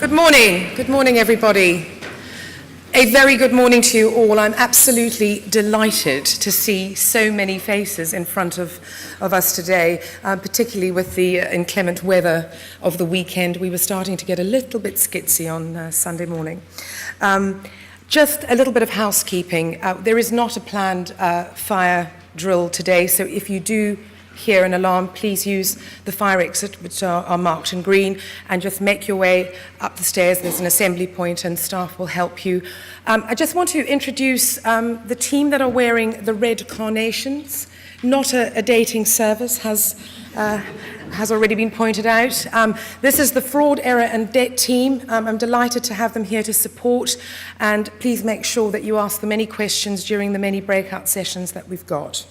Good morning everybody. A very good morning to you all. I'm absolutely delighted to see so many faces in front of us today, particularly with the inclement weather of the weekend. We were starting to get a little bit skitsy on Sunday morning. Just a little bit of housekeeping. There is not a planned fire drill today, so if you do hear an alarm, please use the fire exit, which are marked in green, and just make your way up the stairs. There's an assembly point and staff will help you. I just want to introduce the team that are wearing the red carnations. Not a dating service, has already been pointed out. This is the fraud, error and debt team. I'm delighted to have them here to support, and please make sure that you ask them any questions during the many breakout sessions that we've got.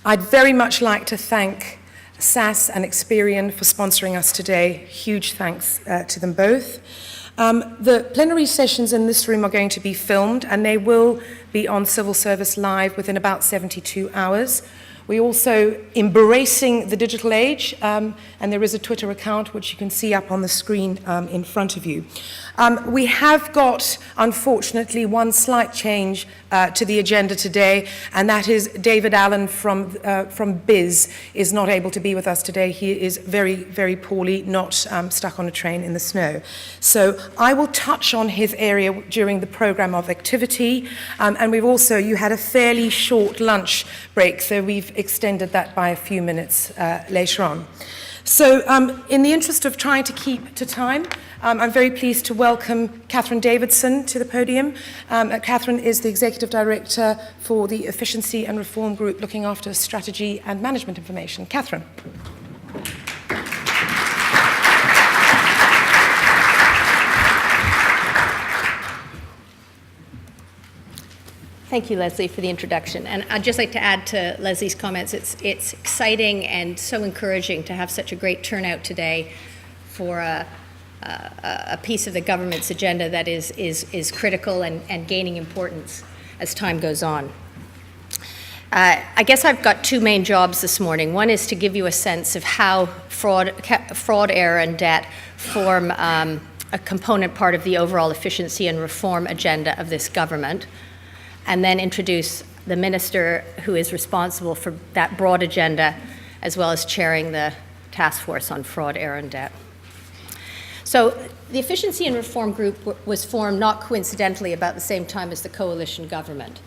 I'd very much like to thank SAS and Experian for sponsoring us today. Huge thanks to them both. The plenary sessions in this room are going to be filmed, and they will be on Civil Service Live within about 72 hours. We're also embracing the digital age, and there is a Twitter account which you can see up on the screen in front of you. We have got, unfortunately, one slight change to the agenda today, and that is David Allen from BIS is not able to be with us today. He is very, very poorly, not stuck on a train in the snow. So I will touch on his area during the program of activity, and we've also, you had a fairly short lunch break, so we've extended that by a few minutes later on. So in the interest of trying to keep to time, I'm very pleased to welcome KATHARINE Davidson to the podium. KATHARINE is the Executive Director for the Efficiency and Reform Group looking after strategy and management information. KATHARINE. Thank you, Leslie, for the introduction. And I'd just like to add to Leslie's comments, it's exciting and so encouraging to have such a great turnout today for a piece of the government's agenda that is critical and gaining importance as time goes on. I guess I've got two main jobs this morning. One is to give you a sense of how fraud, error, and debt form a component part of the overall efficiency and reform agenda of this government, and then introduce the minister who is responsible for that broad agenda, as well as chairing the task force on fraud, error, and debt. So the Efficiency and Reform Group was formed not coincidentally about the same time as the coalition government.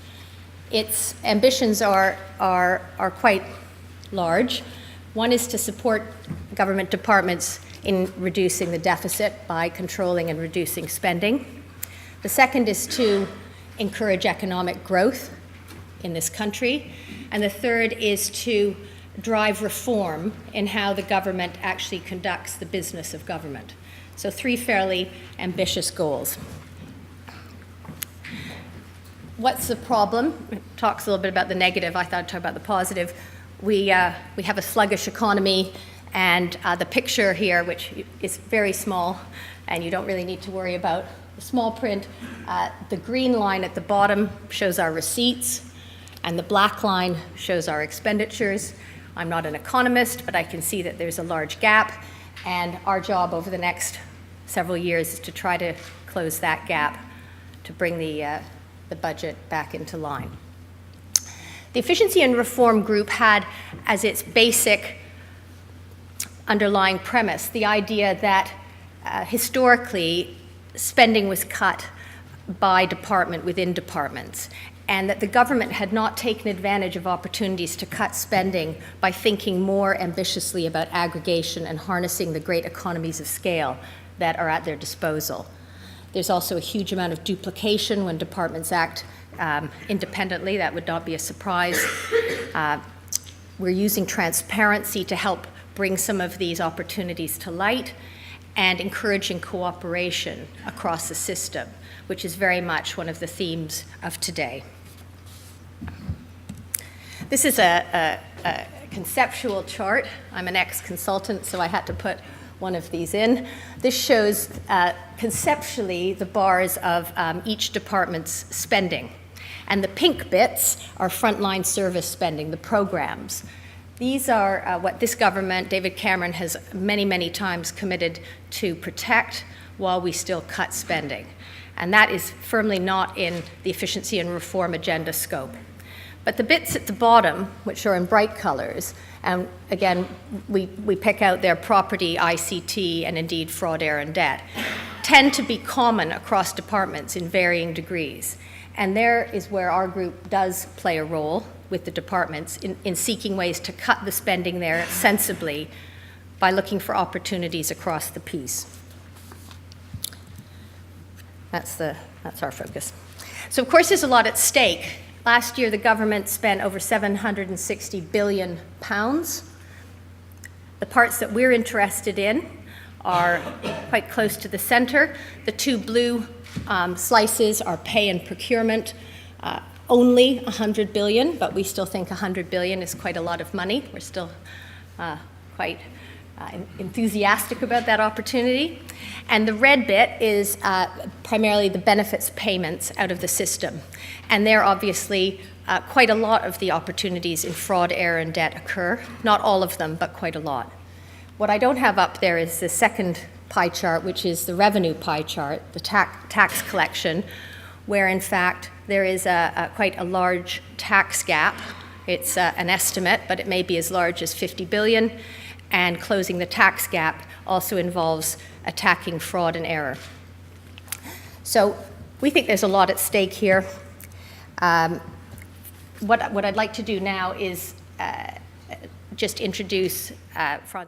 Its ambitions are quite large. One is to support government departments in reducing the deficit by controlling and reducing spending. The second is to encourage economic growth in this country. And the third is to drive reform in how the government actually conducts the business of government. So three fairly ambitious goals. What's the problem? It talks a little bit about the negative. I thought I'd talk about the positive. We have a sluggish economy, and the picture here, which is very small, and you don't really need to worry about the small print, the green line at the bottom shows our receipts, and the black line shows our expenditures. I'm not an economist, but I can see that there's a large gap, and our job over the next several years is to try to close that gap to bring the budget back into line. The Efficiency and Reform Group had as its basic underlying premise the idea that historically spending was cut by department within departments, and that the government had not taken advantage of opportunities to cut spending by thinking more ambitiously about aggregation and harnessing the great economies of scale that are at their disposal. There's also a huge amount of duplication when departments act independently. That would not be a surprise. We're using transparency to help bring some of these opportunities to light, and encouraging cooperation across the system, which is very much one of the themes of today. This is a conceptual chart. I'm an ex-consultant, so I had to put one of these in. This shows conceptually the bars of each department's spending. And the pink bits are frontline service spending, the programs. These are what this government, David Cameron, has many, many times committed to protect while we still cut spending. And that is firmly not in the efficiency and reform agenda scope. But the bits at the bottom, which are in bright colors, and again, we pick out their property, ICT, and indeed fraud, error, and debt, tend to be common across departments in varying degrees. And there is where our group does play a role with the departments in seeking ways to cut the spending there sensibly by looking for opportunities across the piece. That's our focus. So of course there's a lot at stake. Last year the government spent over £760 billion. The parts that we're interested in are quite close to the center. The two blue slices are pay and procurement. Only 100 billion, but we still think 100 billion is quite a lot of money. We're still quite enthusiastic about that opportunity. And the red bit is primarily the benefits payments out of the system. And there obviously quite a lot of the opportunities in fraud, error, and debt occur. Not all of them, but quite a lot. What I don't have up there is the second pie chart, which is the revenue pie chart, the tax collection, where in fact there is quite a large tax gap. It's an estimate, but it may be as large as 50 billion. And closing the tax gap also involves attacking fraud and error. So we think there's a lot at stake here. What I'd like to do now is just introduce Franz.